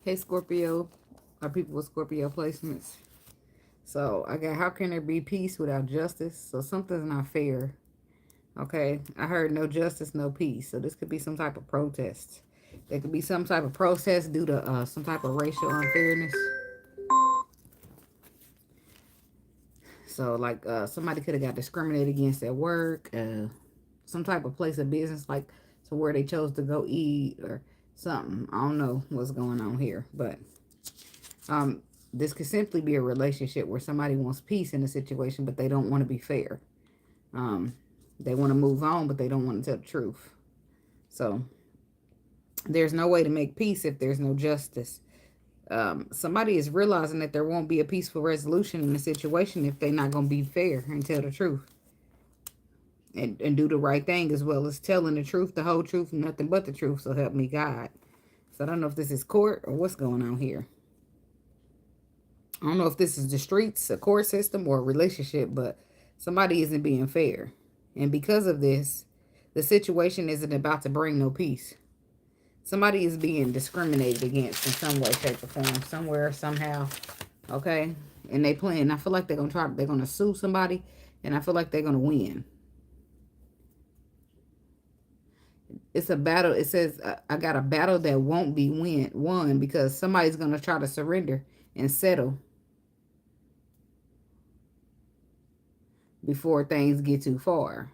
Hey Scorpio, our people with Scorpio placements. So I got, how can there be peace without justice? So something's not fair. Okay, I heard no justice, no peace. So this could be some type of protest. There could be some type of protest due to some type of racial unfairness. So like somebody could have got discriminated against at work, some type of place of business, like to where they chose to go eat or something. I don't know what's going on here, but Um, this could simply be a relationship where somebody wants peace in a situation, but they don't want to be fair. Um, they want to move on, but they don't want to tell the truth. So there's no way to make peace if there's no justice. Somebody is realizing that there won't be a peaceful resolution in the situation if they're not going to be fair and tell the truth and do the right thing, as well as telling the truth, the whole truth, and nothing but the truth. So help me God. So I don't know if this is court or what's going on here. I don't know if this is the streets, a court system, or a relationship, but somebody isn't being fair. And because of this, the situation isn't about to bring no peace. Somebody is being discriminated against in some way, shape, or form, somewhere, somehow. Okay? And they plan. I feel like they're gonna sue somebody, and I feel like they're gonna win. It's a battle. It says I got a battle that won't be won because somebody's gonna try to surrender and settle before things get too far.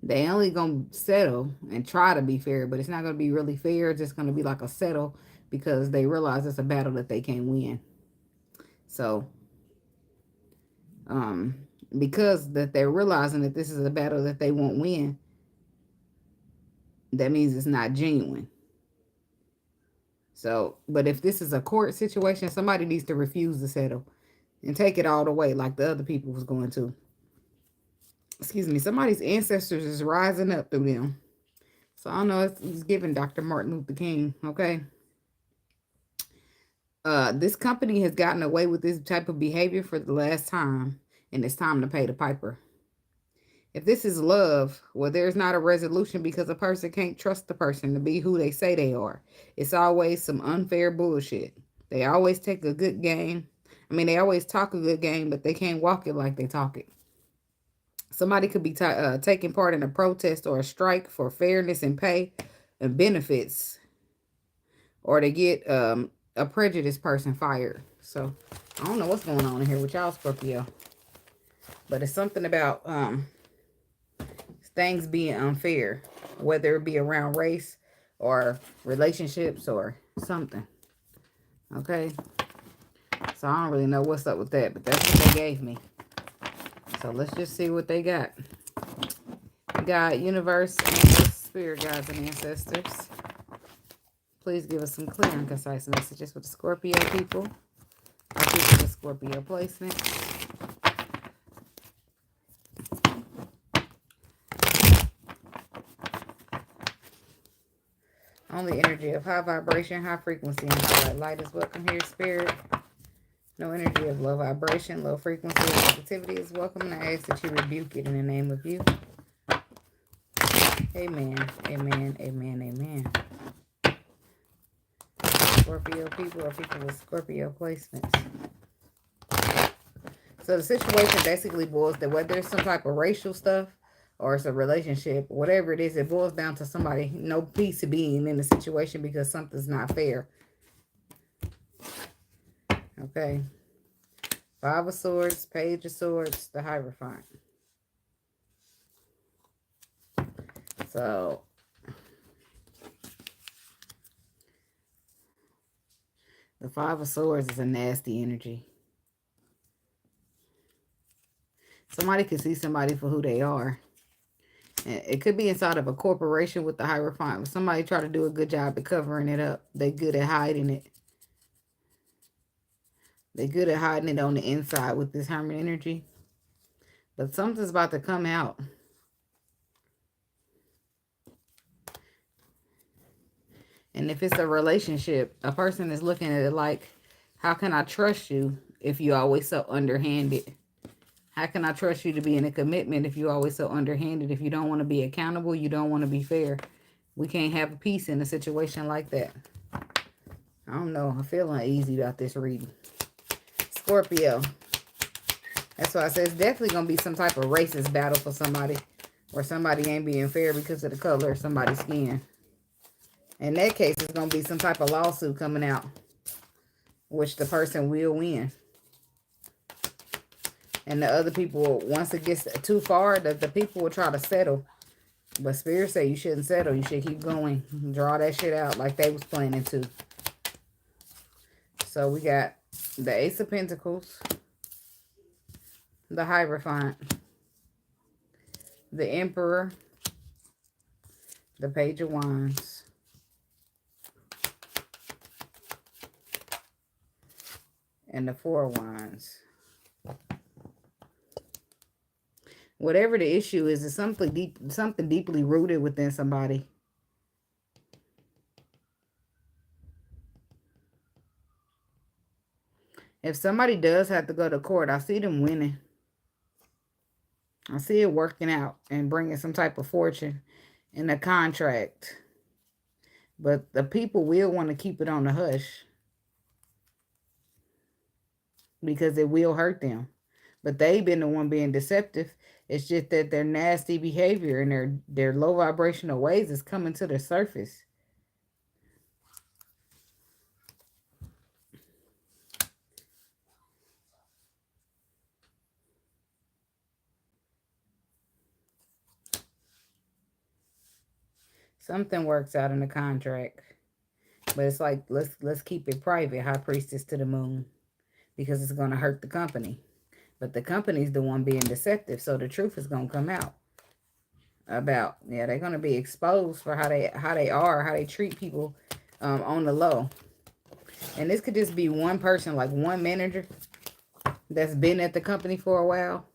They only gonna settle and try to be fair, but it's not gonna be really fair. It's just gonna be like a settle because they realize it's a battle that they can't win. So, um, because that they're realizing that this is a battle that they won't win, that means it's not genuine. So, but if this is a court situation, somebody needs to refuse to settle and take it all the way, like the other people was going to. Excuse me. Somebody's ancestors is rising up through them. So I don't know. It's giving Dr. Martin Luther King. Okay. This company has gotten away with this type of behavior for the last time, and it's time to pay the piper. If this is love, well, there's not a resolution because a person can't trust the person to be who they say they are. It's always some unfair bullshit. They always take a good game. I mean, they always talk a good game, but they can't walk it like they talk it. Somebody could be taking part in a protest or a strike for fairness and pay and benefits, or they get a prejudiced person fired. So I don't know what's going on in here with y'all, Scorpio, but it's something about things being unfair, whether it be around race or relationships or something. Okay, so I don't really know what's up with that, but that's what they gave me. So let's just see what they got. God, universe, angels, spirit guides, and ancestors. Please give us some clear and concise messages with the Scorpio people. Our people with Scorpio placement. Only energy of high vibration, high frequency, and high light is welcome here, spirit. No energy of low vibration, low frequency, or negativity is welcome, and I ask that you rebuke it in the name of you. Amen, amen, amen, amen. Scorpio people or people with Scorpio placements. So the situation basically boils that whether it's some type of racial stuff or it's a relationship, whatever it is, it boils down to somebody no peace being in the situation because something's not fair. Okay. Five of Swords, Page of Swords, the Hierophant. So the Five of Swords is a nasty energy. Somebody can see somebody for who they are. It could be inside of a corporation with the Hierophant. But somebody try to do a good job at covering it up. They good at hiding it. They good at hiding it on the inside with this Hermit energy. But something's about to come out. And if it's a relationship, a person is looking at it like, how can I trust you if you always so underhanded? How can I trust you to be in a commitment if you always so underhanded? If you don't want to be accountable, you don't want to be fair. We can't have peace in a situation like that. I don't know. I feel uneasy about this reading. Scorpio. That's why I said it's definitely going to be some type of racist battle for somebody. Or somebody ain't being fair because of the color of somebody's skin. In that case, it's going to be some type of lawsuit coming out. Which the person will win. And the other people, once it gets too far, the people will try to settle. But Spirit say you shouldn't settle. You should keep going. Draw that shit out like they was planning to. So we got the Ace of Pentacles. The Hierophant. The Emperor. The Page of Wands. And the Four of Wands. Whatever the issue is something deep, something deeply rooted within somebody. If somebody does have to go to court, I see them winning. I see it working out and bringing some type of fortune in a contract. But the people will want to keep it on the hush. Because it will hurt them. But they've been the one being deceptive. It's just that their nasty behavior and their low vibrational ways is coming to the surface. Something works out in the contract. But it's like, let's keep it private, High Priestess to the Moon. Because it's going to hurt the company. But the company's the one being deceptive. So the truth is going to come out. About, yeah, they're going to be exposed for how they treat people on the low. And this could just be one person, like one manager that's been at the company for a while.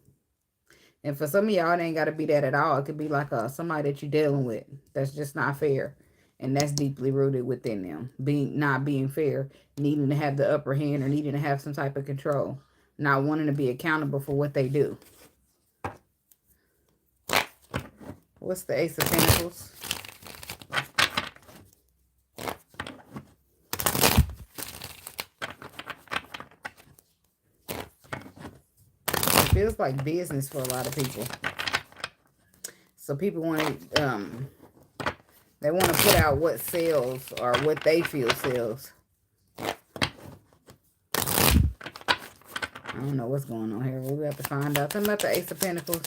And for some of y'all, it ain't got to be that at all. It could be like somebody that you're dealing with that's just not fair. And that's deeply rooted within them. Not being fair, needing to have the upper hand or needing to have some type of control. Not wanting to be accountable for what they do. What's the Ace of Pentacles? It feels like business for a lot of people. So people want to, they want to put out what sells or what they feel sells. I don't know what's going on here. We'll have to find out. Something about the Ace of Pentacles.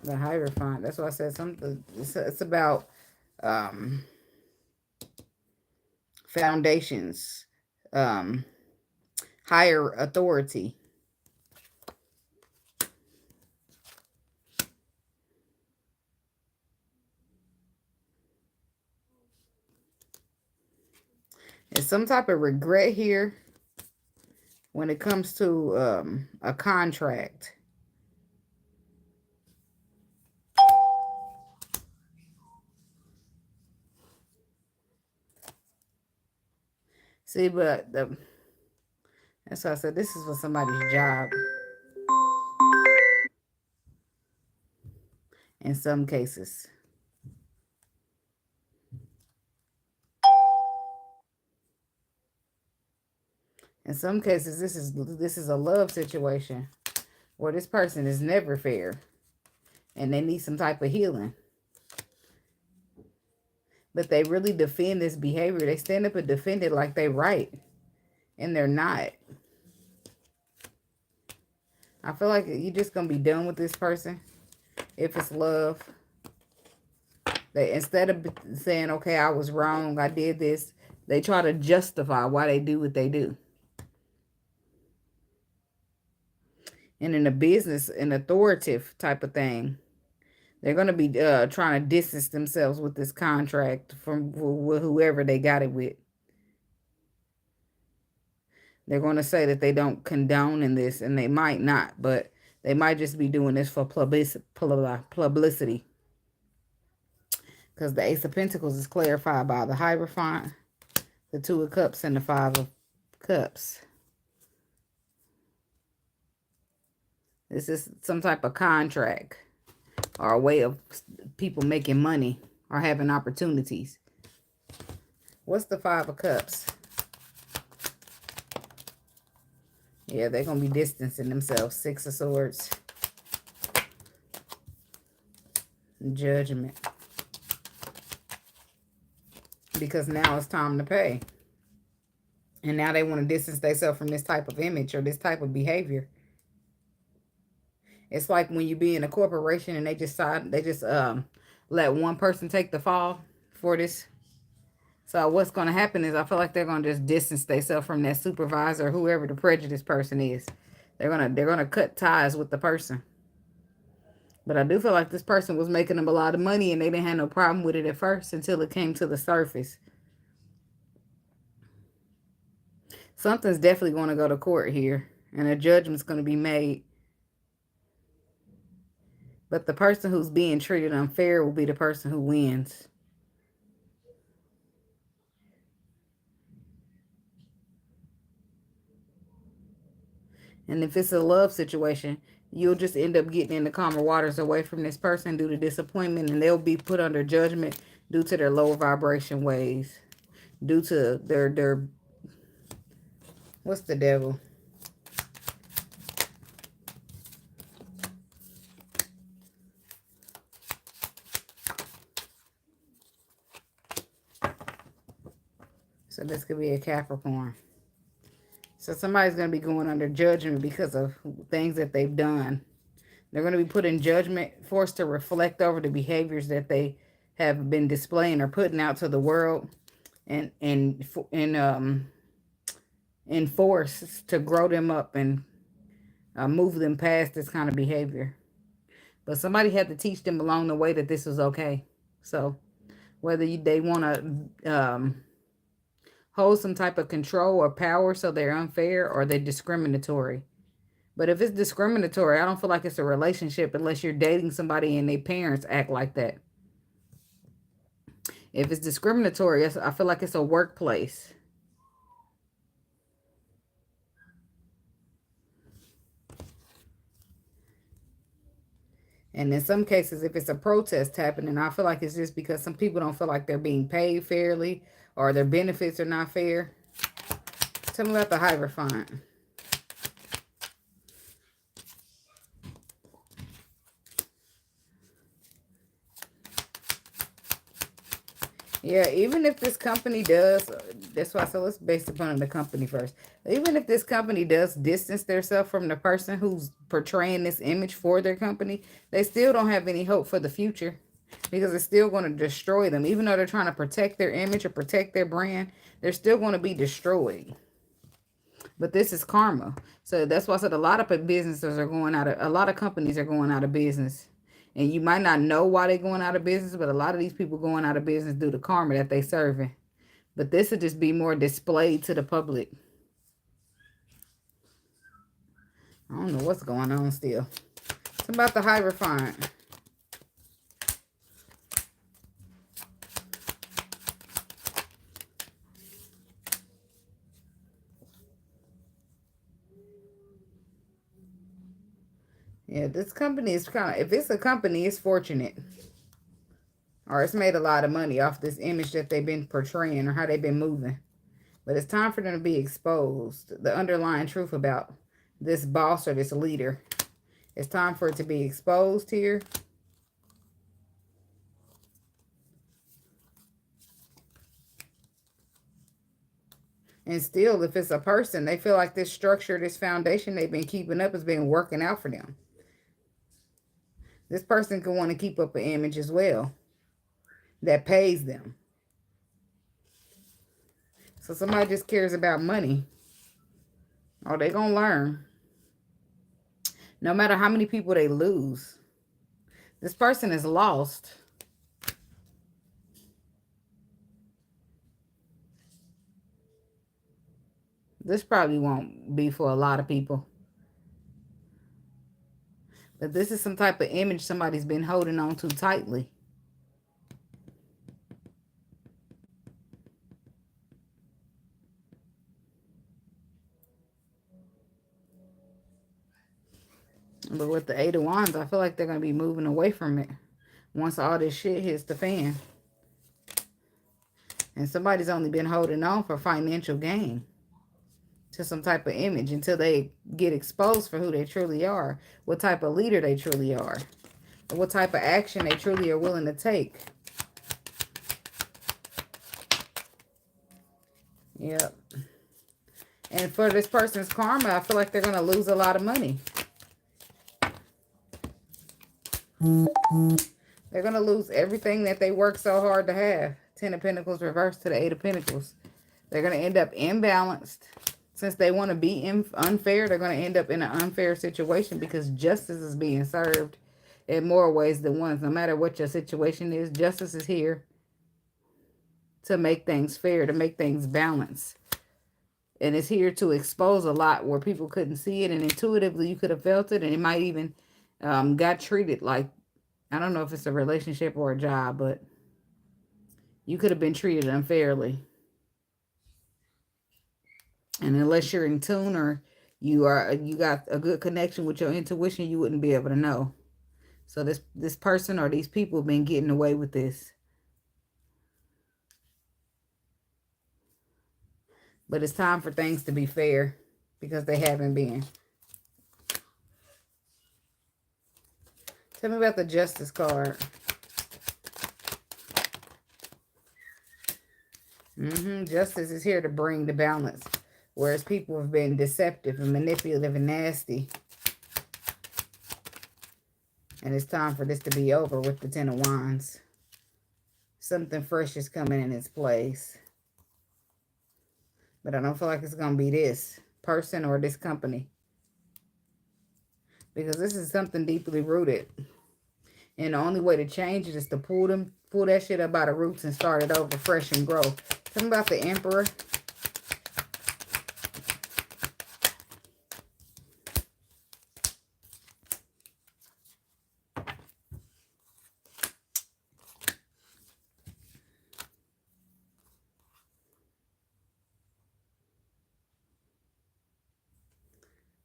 The Hierophant. That's why I said something. It's about foundations. Higher authority. There's some type of regret here when it comes to a contract. See, but that's why I said this is for somebody's job. In some cases. In some cases, this is a love situation where this person is never fair and they need some type of healing. But they really defend this behavior. They stand up and defend it like they're right. And they're not. I feel like you're just going to be done with this person if it's love. They, instead of saying, okay, I was wrong, I did this, they try to justify why they do what they do. And in a business, an authoritative type of thing, they're going to be trying to distance themselves with this contract from whoever they got it with. They're going to say that they don't condone in this, and they might not, but they might just be doing this for publicity. Because the Ace of Pentacles is clarified by the Hierophant, the Two of Cups, and the Five of Cups. This is some type of contract. or a way of people making money or having opportunities. What's the Five of Cups? Yeah, they're going to be distancing themselves. Six of Swords. Judgment. Because now it's time to pay. And now they want to distance themselves from this type of image or this type of behavior. It's like when you be in a corporation and they just let one person take the fall for this. So what's going to happen is I feel like they're going to just distance themselves from that supervisor or whoever the prejudiced person is. They're gonna cut ties with the person. But I do feel like this person was making them a lot of money and they didn't have no problem with it at first until it came to the surface. Something's definitely going to go to court here and a judgment's going to be made. But the person who's being treated unfair will be the person who wins. And if it's a love situation, you'll just end up getting in the calmer waters away from this person due to disappointment, and they'll be put under judgment due to their lower vibration ways, due to their what's the devil? So this could be a Capricorn. So somebody's going to be going under judgment because of things that they've done. They're going to be put in judgment, forced to reflect over the behaviors that they have been displaying or putting out to the world, and forced to grow them up and move them past this kind of behavior. But somebody had to teach them along the way that this was okay. So whether they want to hold some type of control or power so they're unfair or they're discriminatory. But if it's discriminatory, I don't feel like it's a relationship unless you're dating somebody and their parents act like that. If it's discriminatory, I feel like it's a workplace. And in some cases, if it's a protest happening, I feel like it's just because some people don't feel like they're being paid fairly or their benefits are not fair. Tell me about the Hierophant. Yeah, even if this company does, that's why, so let's base upon the company first. Even if this company does distance themselves from the person who's portraying this image for their company, they still don't have any hope for the future because it's still going to destroy them. Even though they're trying to protect their image or protect their brand, they're still going to be destroyed. But this is karma. So that's why I said a lot of businesses are going out of, a lot of companies are going out of business. And you might not know why they're going out of business, but a lot of these people going out of business due to karma that they serving. But this would just be more displayed to the public. I don't know what's going on still. It's about the Hierophant. Yeah, this company is kind of, if it's a company, it's fortunate. Or it's made a lot of money off this image that they've been portraying or how they've been moving. But it's time for them to be exposed. The underlying truth about this boss or this leader. It's time for it to be exposed here. And still, if it's a person, they feel like this structure, this foundation they've been keeping up has been working out for them. This person can want to keep up an image as well that pays them. So somebody just cares about money. Oh, they're going to learn. No matter how many people they lose. This person is lost. This probably won't be for a lot of people. But this is some type of image somebody's been holding on to tightly. But with the Eight of Wands, I feel like they're going to be moving away from it once all this shit hits the fan. And somebody's only been holding on for financial gain to some type of image until they get exposed for who they truly are, what type of leader they truly are, or what type of action they truly are willing to take. Yep. And for this person's karma, I feel like they're going to lose a lot of money. They're going to lose everything that they worked so hard to have. Ten of Pentacles reversed to the Eight of Pentacles. They're going to end up imbalanced. Since they want to be unfair, they're going to end up in an unfair situation because justice is being served in more ways than one. No matter what your situation is, justice is here to make things fair, to make things balanced. And it's here to expose a lot where people couldn't see it, and intuitively you could have felt it, and it might even got treated like, I don't know if it's a relationship or a job, but you could have been treated unfairly. And unless you're in tune or you got a good connection with your intuition, you wouldn't be able to know. So this person or these people have been getting away with this. But it's time for things to be fair because they haven't been. Tell me about the Justice card. Justice is here to bring the balance. Whereas people have been deceptive and manipulative and nasty. And it's time for this to be over with the Ten of Wands. Something fresh is coming in its place. But I don't feel like it's going to be this person or this company. Because this is something deeply rooted. And the only way to change it is to pull that shit up by the roots and start it over fresh and grow. Tell me about the Emperor.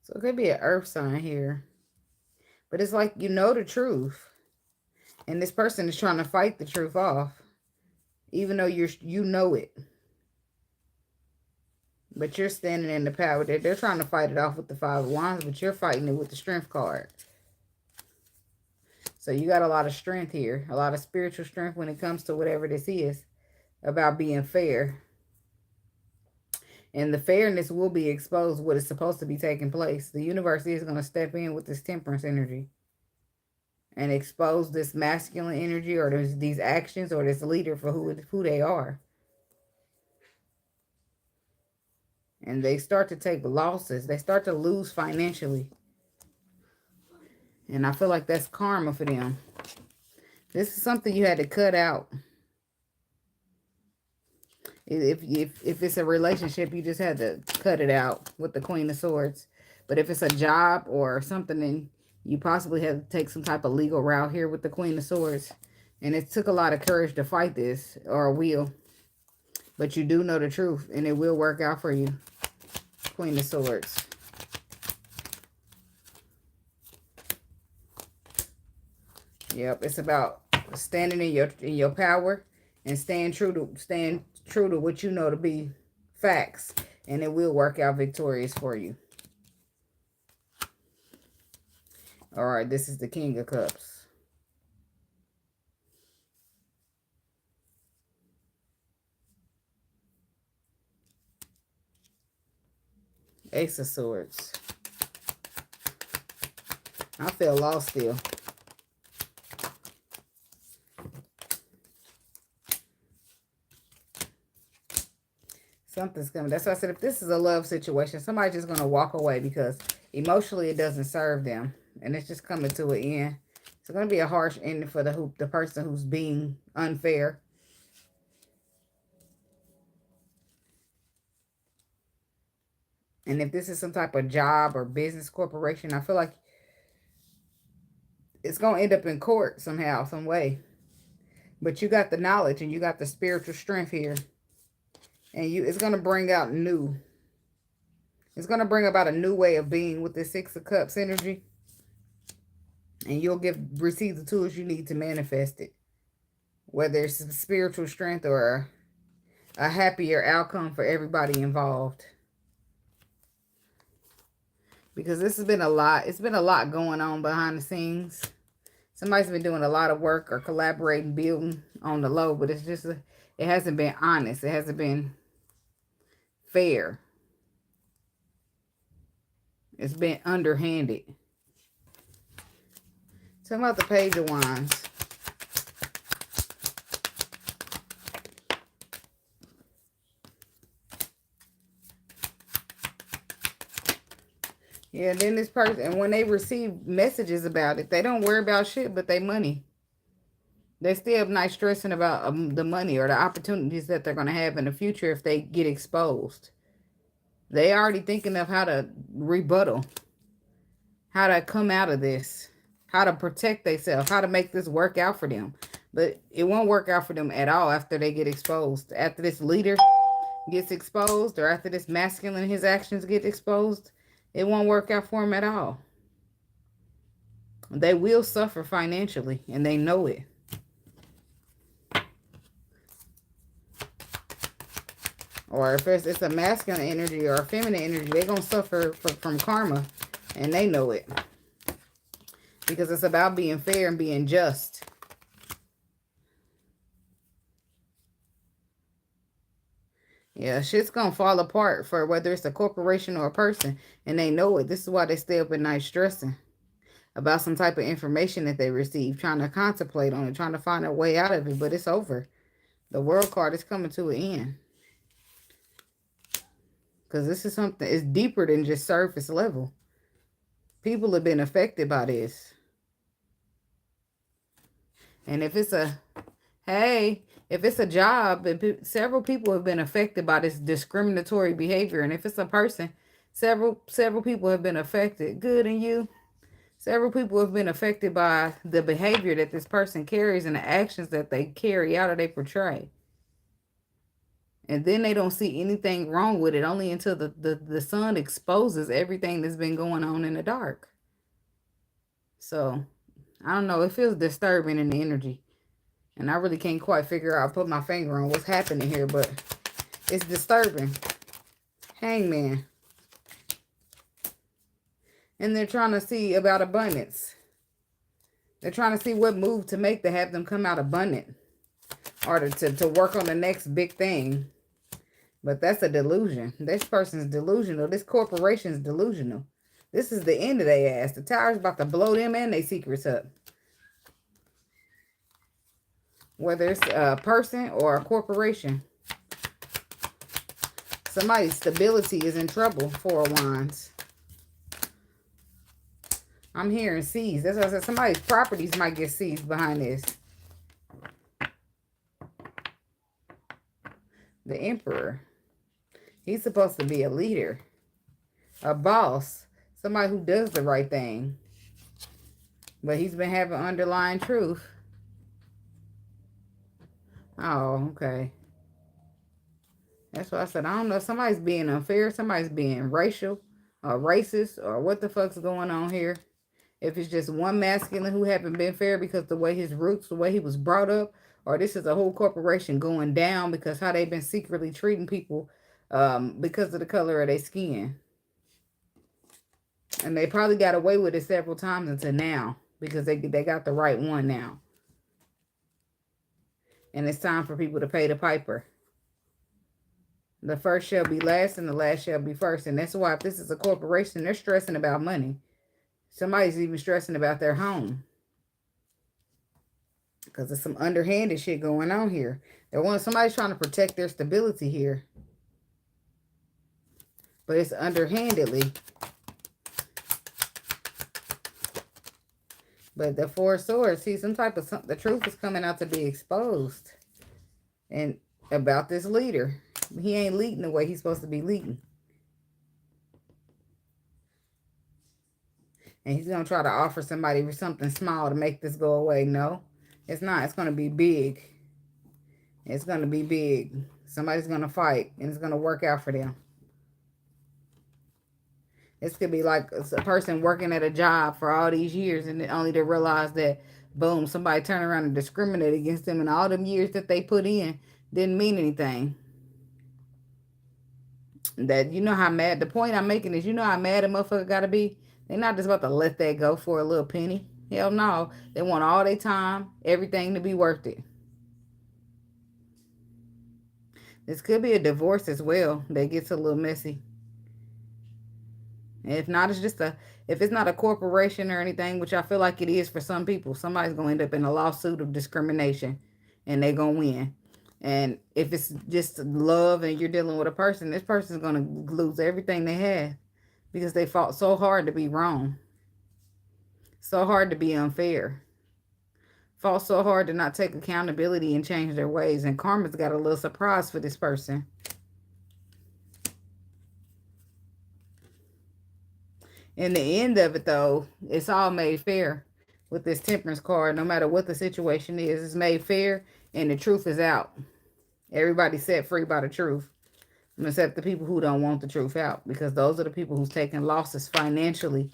So it could be an earth sign here. But it's like you know the truth. And this person is trying to fight the truth off. Even though you know it. But you're standing in the power. They're trying to fight it off with the Five of Wands. But you're fighting it with the Strength card. So you got a lot of strength here. A lot of spiritual strength when it comes to whatever this is. About being fair. And the fairness will be exposed what is supposed to be taking place. The universe is going to step in with this Temperance energy. And expose this masculine energy or these actions or this leader for who they are. And they start to take losses. They start to lose financially. And I feel like that's karma for them. This is something you had to cut out. If it's a relationship, you just had to cut it out with the Queen of Swords. But if it's a job or something, then you possibly have to take some type of legal route here with the Queen of Swords. And it took a lot of courage to fight this, or will. But you do know the truth, and it will work out for you. Queen of Swords. Yep, it's about standing in your power and staying true to what you know to be facts, and it will work out victorious for you. All right, this is the King of Cups. Ace of Swords. I feel lost still. Something's coming. That's why I said if this is a love situation, somebody's just going to walk away because emotionally it doesn't serve them. And it's just coming to an end. It's going to be a harsh ending for the person who's being unfair. And if this is some type of job or business corporation, I feel like it's going to end up in court somehow, some way. But you got the knowledge and you got the spiritual strength here. And it's going to bring out new. It's going to bring about a new way of being with the Six of Cups energy. And you'll receive the tools you need to manifest it. Whether it's spiritual strength or a happier outcome for everybody involved. Because this has been a lot. It's been a lot going on behind the scenes. Somebody's been doing a lot of work or collaborating, building on the low. But it's just, it hasn't been honest. It hasn't been fair. It's been underhanded. Talk about the Page of Wands. Yeah, then this person, and when they receive messages about it, they don't worry about shit but their money. They still not stressing about the money or the opportunities that they're going to have in the future if they get exposed. They already thinking of how to rebuttal, how to come out of this, how to protect themselves, how to make this work out for them. But it won't work out for them at all after they get exposed. After this leader gets exposed, or after this masculine, his actions get exposed, it won't work out for them at all. They will suffer financially, and they know it. Or if it's a masculine energy or a feminine energy, they're going to suffer from karma, and they know it. Because it's about being fair and being just. Yeah, shit's going to fall apart for whether it's a corporation or a person, and they know it. This is why they stay up at night stressing about some type of information that they receive, trying to contemplate on it, trying to find a way out of it, but it's over. The World card is coming to an end. Because this is something, it's deeper than just surface level. People have been affected by this. And if it's a, hey, if it's a job, several people have been affected by this discriminatory behavior. And if it's a person, several people have been affected. Good, and you? Several people have been affected by the behavior that this person carries and the actions that they carry out or they portray. And then they don't see anything wrong with it, only until the sun exposes everything that's been going on in the dark. So, I don't know. It feels disturbing in the energy. And I really can't quite figure out, put my finger on what's happening here, but it's disturbing. Hangman. And they're trying to see about abundance. They're trying to see what move to make to have them come out abundant. Or to work on the next big thing. But that's a delusion. This person's delusional. This corporation's delusional. This is the end of their ass. The tower's about to blow them and their secrets up. Whether it's a person or a corporation. Somebody's stability is in trouble. Four of Wands. I'm hearing seized. That's what I said. Somebody's properties might get seized behind this. The Emperor. He's supposed to be a leader. A boss. Somebody who does the right thing. But he's been having underlying truth. Oh, okay. That's what I said. I don't know. Somebody's being unfair. Somebody's being racial or racist or what the fuck's going on here. If it's just one masculine who haven't been fair because the way his roots, the way he was brought up, or this is a whole corporation going down because how they've been secretly treating people because of the color of their skin. And they probably got away with it several times until now because they got the right one now. And it's time for people to pay the piper. The first shall be last and the last shall be first. And that's why if this is a corporation, they're stressing about money. Somebody's even stressing about their home. Because there's some underhanded shit going on here. Somebody's trying to protect their stability here. But it's underhandedly. But the Four of Swords, see, the truth is coming out to be exposed. And about this leader. He ain't leading the way he's supposed to be leading. And he's going to try to offer somebody something small to make this go away. No, it's not. It's going to be big. It's going to be big. Somebody's going to fight, and it's going to work out for them. This could be like a person working at a job for all these years and then only to realize that, boom, somebody turned around and discriminate against them, and all them years that they put in didn't mean anything. That, you know how mad, the point I'm making is, you know how mad a motherfucker gotta be? They're not just about to let that go for a little penny. Hell no. They want all their time, everything to be worth it. This could be a divorce as well that gets a little messy. If not, it's just a, if it's not a corporation or anything, which I feel like it is for some people, somebody's gonna end up in a lawsuit of discrimination and they're gonna win. And if it's just love and you're dealing with a person, this person's gonna lose everything they had because they fought so hard to be wrong, so hard to be unfair, fought so hard to not take accountability and change their ways. And karma's got a little surprise for this person. In the end of it, though, it's all made fair with this temperance card. No matter what the situation is, it's made fair and the truth is out. Everybody's set free by the truth, except the people who don't want the truth out, because those are the people who's taking losses financially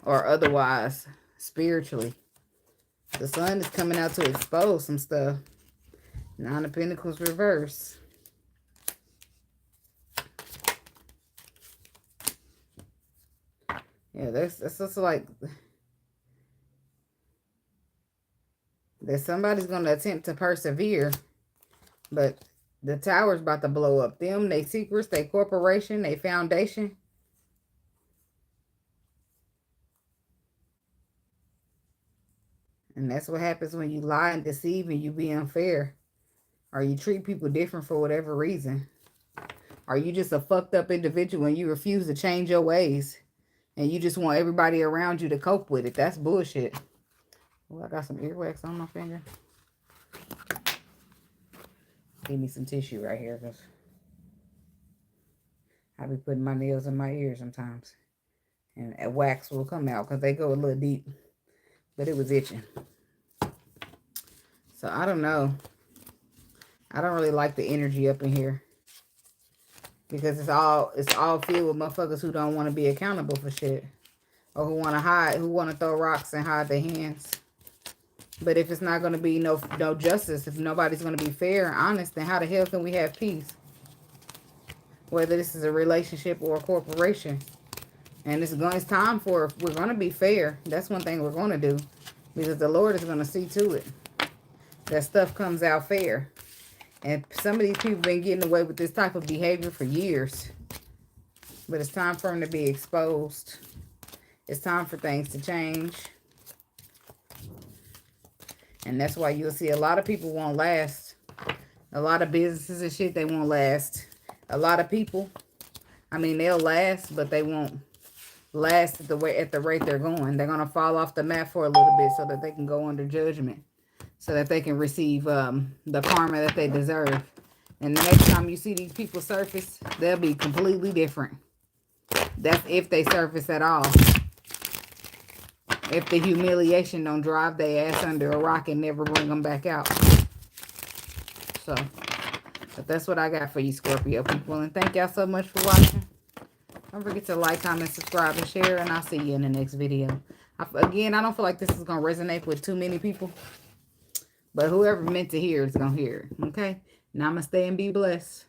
or otherwise, spiritually. The sun is coming out to expose some stuff. Nine of Pentacles reverse. Yeah, that's just like that somebody's going to attempt to persevere, but the tower's about to blow up. Them, they secrets, they corporation, they foundation. And that's what happens when you lie and deceive and you be unfair. Or you treat people different for whatever reason. Or you just a fucked up individual and you refuse to change your ways. And you just want everybody around you to cope with it. That's bullshit. Oh, I got some earwax on my finger. Give me some tissue right here, because I be putting my nails in my ears sometimes. And wax will come out because they go a little deep. But it was itching. So I don't know. I don't really like the energy up in here. Because it's all filled with motherfuckers who don't want to be accountable for shit. Or who want to hide, who want to throw rocks and hide their hands. But if it's not going to be no justice, if nobody's going to be fair and honest, then how the hell can we have peace? Whether this is a relationship or a corporation. And it's time for, we're going to be fair. That's one thing we're going to do. Because the Lord is going to see to it that stuff comes out fair. And some of these people been getting away with this type of behavior for years. But it's time for them to be exposed. It's time for things to change. And that's why you'll see a lot of people won't last. A lot of businesses and shit, they won't last. A lot of people, I mean, they'll last, but they won't last at the rate they're going. They're going to fall off the map for a little bit so that they can go under judgment. So that they can receive the karma that they deserve. And the next time you see these people surface, they'll be completely different. That's if they surface at all. If the humiliation don't drive their ass under a rock and never bring them back out. So, but that's what I got for you, Scorpio people. And thank y'all so much for watching. Don't forget to like, comment, subscribe, and share. And I'll see you in the next video. Again, I don't feel like this is going to resonate with too many people. But whoever meant to hear is going to hear it. Okay? Namaste and be blessed.